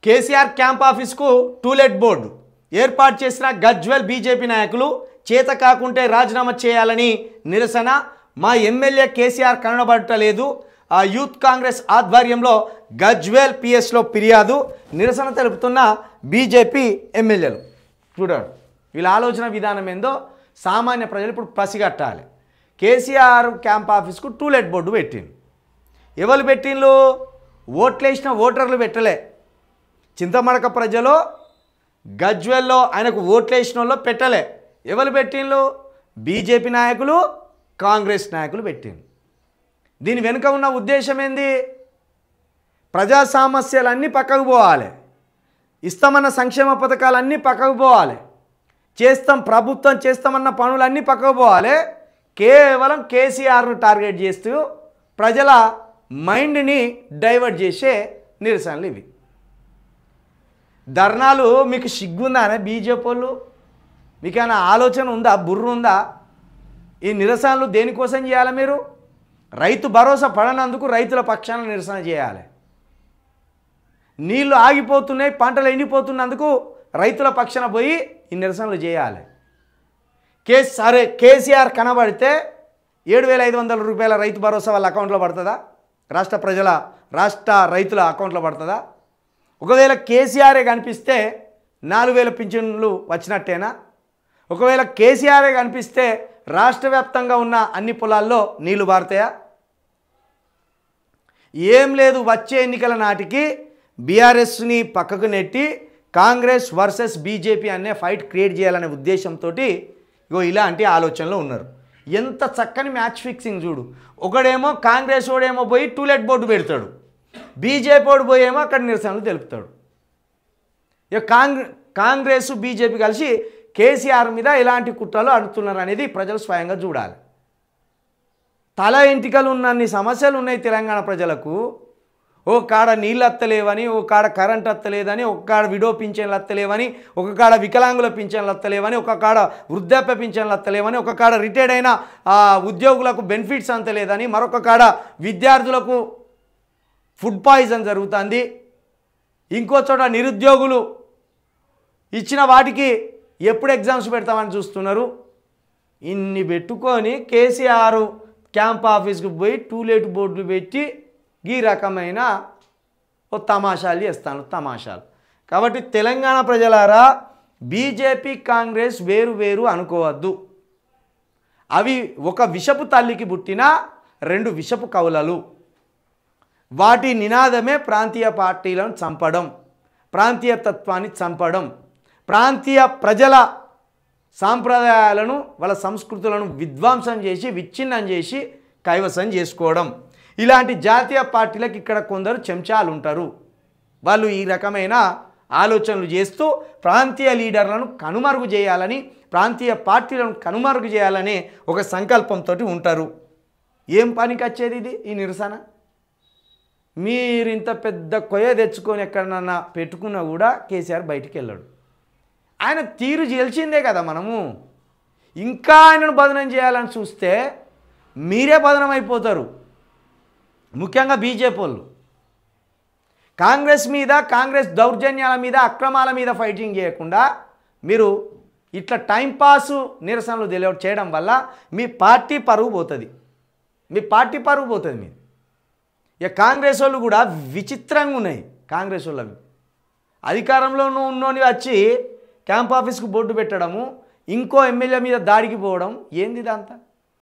KCR camp ఆఫీస్కు to let board ఏర్పాటు చేసిన గజ్వెల్ బీజేపీ నాయకులు చేత కాకుంటే రాజీనామా చేయాలని నిరసన. మా ఎమ్మెల్యే కేసీఆర్ కనబడటలేదు. ఆ యూత్ కాంగ్రెస్ ఆధ్వర్యంలో గజ్వెల్ పిఎస్లో ఫిర్యాదు. నిరసన తెలుపుతున్న బీజేపీ ఎమ్మెల్యేలు. చూడండి వీళ్ళ ఆలోచన విధానం ఏందో సామాన్య ప్రజలు ఇప్పుడు పసిగట్టాలి. కేసీఆర్ క్యాంప్ ఆఫీస్కు టూలెట్ బోర్డు పెట్టిండు. ఎవరు పెట్టిండ్రు? ఓట్లేసిన ఓటర్లు పెట్టలే. చింతమడక ప్రజలు గజ్వెల్లో ఆయనకు ఓట్లేసిన వాళ్ళు పెట్టలే. ఎవరు పెట్టిండ్రు? బీజేపీ నాయకులు, కాంగ్రెస్ నాయకులు పెట్టిండ్రు. దీని వెనుక ఉన్న ఉద్దేశం ఏంది? ప్రజా సమస్యలన్నీ పక్కకు పోవాలి, ఇస్తామన్న సంక్షేమ పథకాలన్నీ పక్కకు పోవాలి, ప్రభుత్వం చేస్తామన్న పనులన్నీ పక్కకు పోవాలి. కేవలం కేసీఆర్ను టార్గెట్ చేస్తూ ప్రజల మైండ్ని డైవర్ట్ చేసే నిరసనలు ఇవి. ధర్నాలు మీకు సిగ్గుందానే బీజేపీ వాళ్ళు? మీకేమైనా ఆలోచన ఉందా? బుర్ర ఉందా? ఈ నిరసనలు దేనికోసం చేయాలి? మీరు రైతు భరోసా పడనందుకు రైతుల పక్షాన నిరసన చేయాలి. నీళ్లు ఆగిపోతున్నాయి, పంటలు ఎండిపోతున్నందుకు రైతుల పక్షాన పోయి ఈ నిరసనలు చేయాలి. సరే కేసీఆర్ కనబడితే 7,500 రూపాయల రైతు భరోసా వాళ్ళ అకౌంట్లో పడుతుందా? రాష్ట్ర రైతుల అకౌంట్లో పడుతుందా? ఒకవేళ కేసీఆరే కనిపిస్తే 4,000 పింఛన్లు వచ్చినట్టేనా? ఒకవేళ కేసీఆరే కనిపిస్తే రాష్ట్ర వ్యాప్తంగా ఉన్న అన్ని పొలాల్లో నీళ్లు బారుతాయా? ఏం లేదు. వచ్చే ఎన్నికల నాటికి బీఆర్ఎస్ని పక్కకు నెట్టి కాంగ్రెస్ వర్సెస్ బీజేపీ అనే ఫైట్ క్రియేట్ చేయాలనే ఉద్దేశంతో ఇలాంటి ఆలోచనలో ఉన్నారు. ఎంత చక్కని మ్యాచ్ ఫిక్సింగ్ చూడు. ఒకడేమో కాంగ్రెస్ వాడేమో పోయి టూలెట్ బోర్డు పెడతాడు, బీజేపీ వాడు పోయేమో అక్కడ నిరసనలు తెలుపుతాడు. ఇక కాంగ్రెస్ బీజేపీ కలిసి కేసీఆర్ మీద ఎలాంటి కుట్రలు అడుగుతున్నారు అనేది ప్రజలు స్వయంగా చూడాలి. తల ఎంటికలు ఉన్నన్ని సమస్యలు ఉన్నాయి తెలంగాణ ప్రజలకు. ఓ కాడ నీళ్ళు అత్తలేవని, ఒక కాడ కరెంట్ అత్తలేదని, ఒక కాడ విడో పింఛన్లు అత్తలేవని, ఒక కాడ వికలాంగుల పింఛన్లు అత్తలేవని, ఒక కాడ వృద్ధాప్య పింఛన్లు అత్తలేవని, ఒక కాడ రిటైర్డ్ అయిన ఉద్యోగులకు బెనిఫిట్స్ అంతలేదని, మరొక కాడ విద్యార్థులకు ఫుడ్ పాయిజన్ జరుగుతుంది, ఇంకో చోట నిరుద్యోగులు ఇచ్చిన వాటికి ఎప్పుడు ఎగ్జామ్స్ పెడతామని చూస్తున్నారు. ఇన్ని పెట్టుకొని కేసీఆర్ క్యాంప్ ఆఫీస్కి పోయి టూలెట్ బోర్డులు పెట్టి ఈ రకమైన తమాషాలు చేస్తాను. కాబట్టి తెలంగాణ ప్రజలారా, బీజేపీ కాంగ్రెస్ వేరు వేరు అనుకోవద్దు. అవి ఒక విషపు తల్లికి పుట్టిన 2 విషపు కవులలు. వాటి నినాదమే ప్రాంతీయ పార్టీలను చంపడం, ప్రాంతీయ తత్వాన్ని చంపడం, ప్రాంతీయ ప్రజల సాంప్రదాయాలను వాళ్ళ సంస్కృతులను విధ్వంసం చేసి విచ్ఛిన్నం చేసి కైవసం చేసుకోవడం. ఇలాంటి జాతీయ పార్టీలకు ఇక్కడ కొందరు చెంచాలు ఉంటారు. వాళ్ళు ఈ రకమైన ఆలోచనలు చేస్తూ ప్రాంతీయ లీడర్లను కనుమరుగు చేయాలని, ప్రాంతీయ పార్టీలను కనుమరుగు చేయాలనే ఒక సంకల్పంతో ఉంటారు. ఏం పనికి వచ్చేది ఇది? ఈ నిరసన మీరు ఇంత పెద్ద కొయ్య తెచ్చుకొని ఎక్కడన్నా పెట్టుకున్నా కూడా కేసీఆర్ బయటికి వెళ్ళాడు. ఆయన తీరు గెలిచిందే కదా. మనము ఇంకా ఆయనను బదనం చేయాలని చూస్తే మీరే బదనం అయిపోతారు. ముఖ్యంగా బీజేపీ వాళ్ళు కాంగ్రెస్ మీద, కాంగ్రెస్ దౌర్జన్యాల మీద, అక్రమాల మీద ఫైటింగ్ చేయకుండా మీరు ఇట్లా టైంపాసు నిరసనలు చేయడం వల్ల మీ పార్టీ పరువు పోతుంది. మీరు ఇక కాంగ్రెస్ వాళ్ళు కూడా విచిత్రంగా ఉన్నాయి. కాంగ్రెస్ వాళ్ళు అధికారంలో ఉన్నోని వచ్చి క్యాంప్ ఆఫీస్కు బోర్డు పెట్టడము, ఇంకో ఎమ్మెల్యే మీద దాడికి పోవడం, ఏంది ఇదంతా?